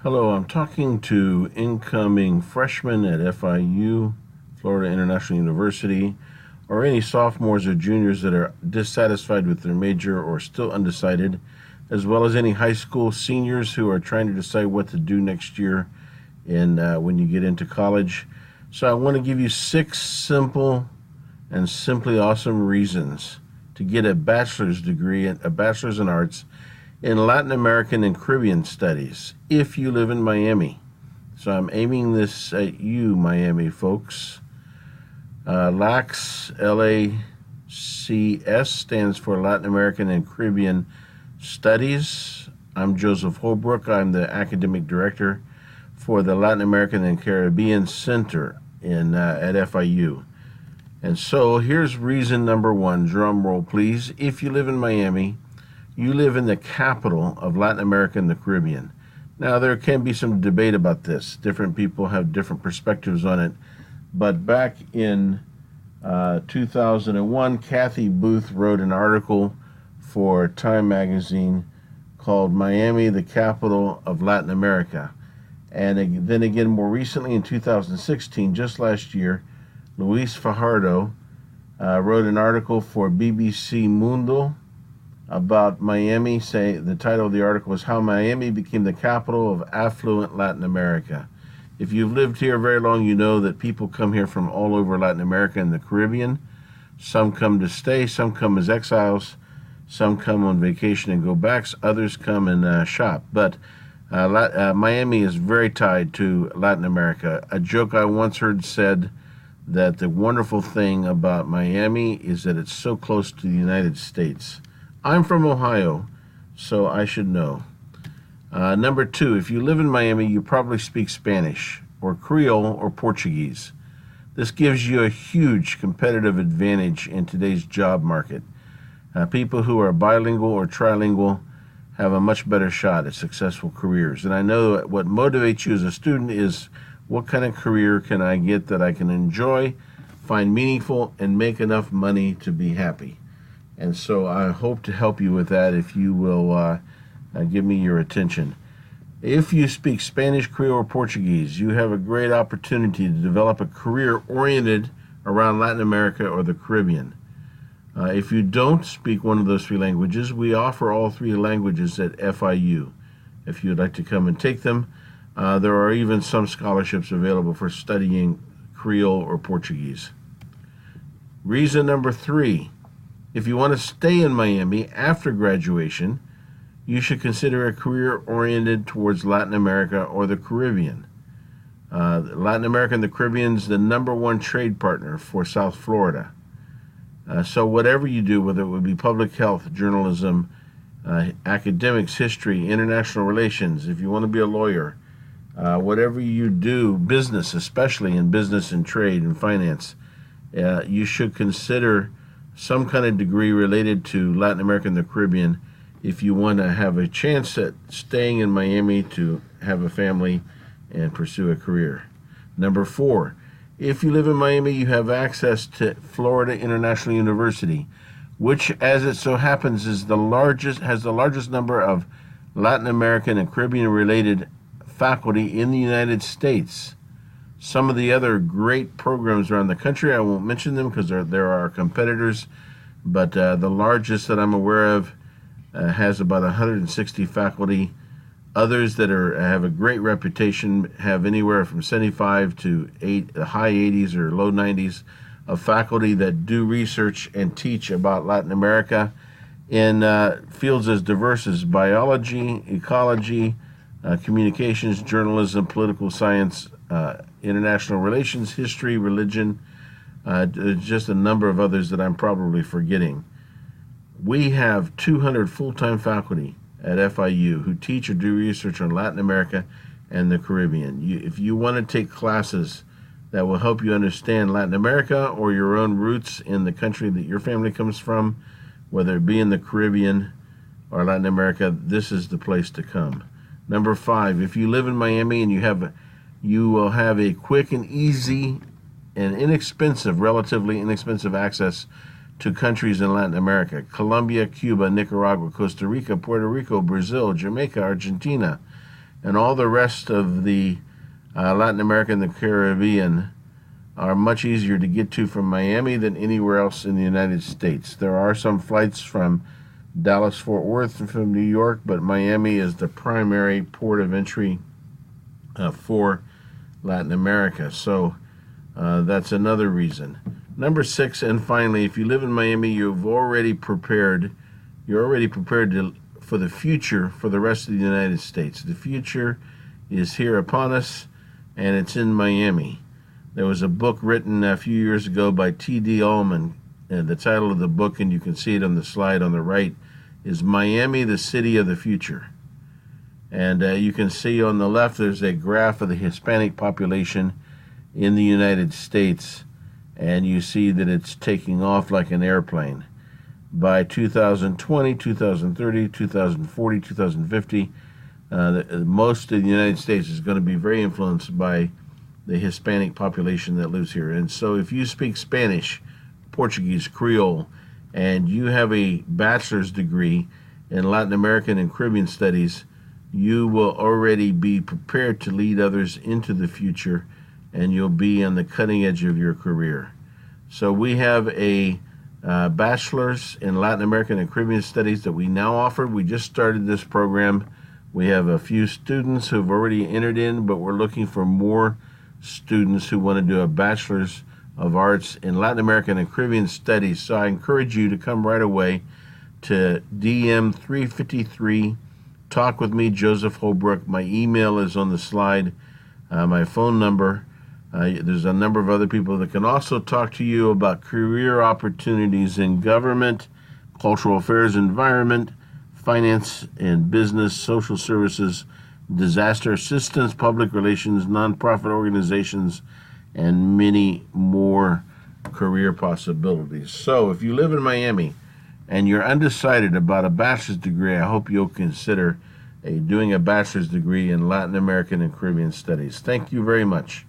Hello, I'm talking to incoming freshmen at FIU, Florida International University, or any sophomores or juniors that are dissatisfied with their major or still undecided, as well as any high school seniors who are trying to decide what to do next year when you get into college. So I want to give you 6 simple and simply awesome reasons to get a bachelor's degree, a bachelor's in arts in Latin American and Caribbean studies if you live in Miami. So I'm aiming this at you, Miami folks. LACS, LACS, stands for Latin American and Caribbean Studies. I'm Joseph Holbrook. I'm the academic director for the Latin American and Caribbean Center at FIU. And so here's reason number 1, drum roll please. If you live in Miami, you live in the capital of Latin America and the Caribbean. Now, there can be some debate about this. Different people have different perspectives on it. But back in 2001, Kathy Booth wrote an article for Time magazine called Miami, the Capital of Latin America. And then again, more recently in 2016, just last year, Luis Fajardo wrote an article for BBC Mundo about Miami. The title of the article is How Miami Became the Capital of Affluent Latin America. If you've lived here very long, you know that people come here from all over Latin America and the Caribbean. Some come to stay, some come as exiles, some come on vacation and go back, others come and shop. But Miami is very tied to Latin America. A joke I once heard said that the wonderful thing about Miami is that it's so close to the United States. I'm from Ohio, so I should know. Number 2, if you live in Miami, you probably speak Spanish or Creole or Portuguese. This gives you a huge competitive advantage in today's job market. People who are bilingual or trilingual have a much better shot at successful careers. And I know that what motivates you as a student is what kind of career can I get that I can enjoy, find meaningful, and make enough money to be happy. And so I hope to help you with that if you will give me your attention. If you speak Spanish, Creole, or Portuguese, you have a great opportunity to develop a career oriented around Latin America or the Caribbean. If you don't speak one of those 3 languages, we offer all 3 languages at FIU. If you'd like to come and take them, there are even some scholarships available for studying Creole or Portuguese. Reason number 3. If you want to stay in Miami after graduation, you should consider a career oriented towards Latin America or the Caribbean. Latin America and the Caribbean is the number 1 trade partner for South Florida. So whatever you do, whether it would be public health, journalism, academics, history, international relations, if you want to be a lawyer, whatever you do, business, especially in business and trade and finance, you should consider some kind of degree related to Latin America and the Caribbean if you want to have a chance at staying in Miami to have a family and pursue a career. Number 4, if you live in Miami, you have access to Florida International University, which, as it so happens, has the largest number of Latin American and Caribbean-related faculty in the United States. Some of the other great programs around the country, I won't mention them because there are competitors, but the largest that I'm aware of has about 160 faculty. Others that have a great reputation have anywhere from 75 to high 80s or low 90s of faculty that do research and teach about Latin America in fields as diverse as biology, ecology, communications, journalism, political science, international relations, history, religion, just a number of others that I'm probably forgetting. We have 200 full-time faculty at FIU who teach or do research on Latin America and the Caribbean. If you want to take classes that will help you understand Latin America or your own roots in the country that your family comes from, whether it be in the Caribbean or Latin America, this is the place to come. Number 5, if you live in Miami and you will have a quick and easy and relatively inexpensive access to countries in Latin America: Colombia, Cuba, Nicaragua, Costa Rica, Puerto Rico, Brazil, Jamaica, Argentina, and all the rest of the Latin America and the Caribbean are much easier to get to from Miami than anywhere else in the United States. There are some flights from Dallas, Fort Worth, and from New York, but Miami is the primary port of entry for Latin America. So that's another reason. Number 6, and finally, if you live in Miami, you're already prepared for the future for the rest of the United States. The future is here upon us, and it's in Miami. There was a book written a few years ago by T.D. Ullman, and the title of the book, and you can see it on the slide on the right, is Miami, the City of the Future. And you can see on the left there's a graph of the Hispanic population in the United States, and you see that it's taking off like an airplane. By 2020, 2030, 2040, 2050, most of the United States is going to be very influenced by the Hispanic population that lives here. And so if you speak Spanish, Portuguese, Creole, and you have a bachelor's degree in Latin American and Caribbean studies, you will already be prepared to lead others into the future, and you'll be on the cutting edge of your career. So we have a bachelor's in Latin American and Caribbean studies that we now offer. We just started this program. We have a few students who have already entered in, but we're looking for more students who want to do a Bachelor's of Arts in Latin American and Caribbean Studies. So I encourage you to come right away to DM 353. Talk with me, Joseph Holbrook. My email is on the slide. My phone number. There's a number of other people that can also talk to you about career opportunities in government, cultural affairs, environment, finance and business, social services, disaster assistance, public relations, nonprofit organizations, and many more career possibilities. So if you live in Miami and you're undecided about a bachelor's degree, I hope you'll consider doing a bachelor's degree in Latin American and Caribbean studies. Thank you very much.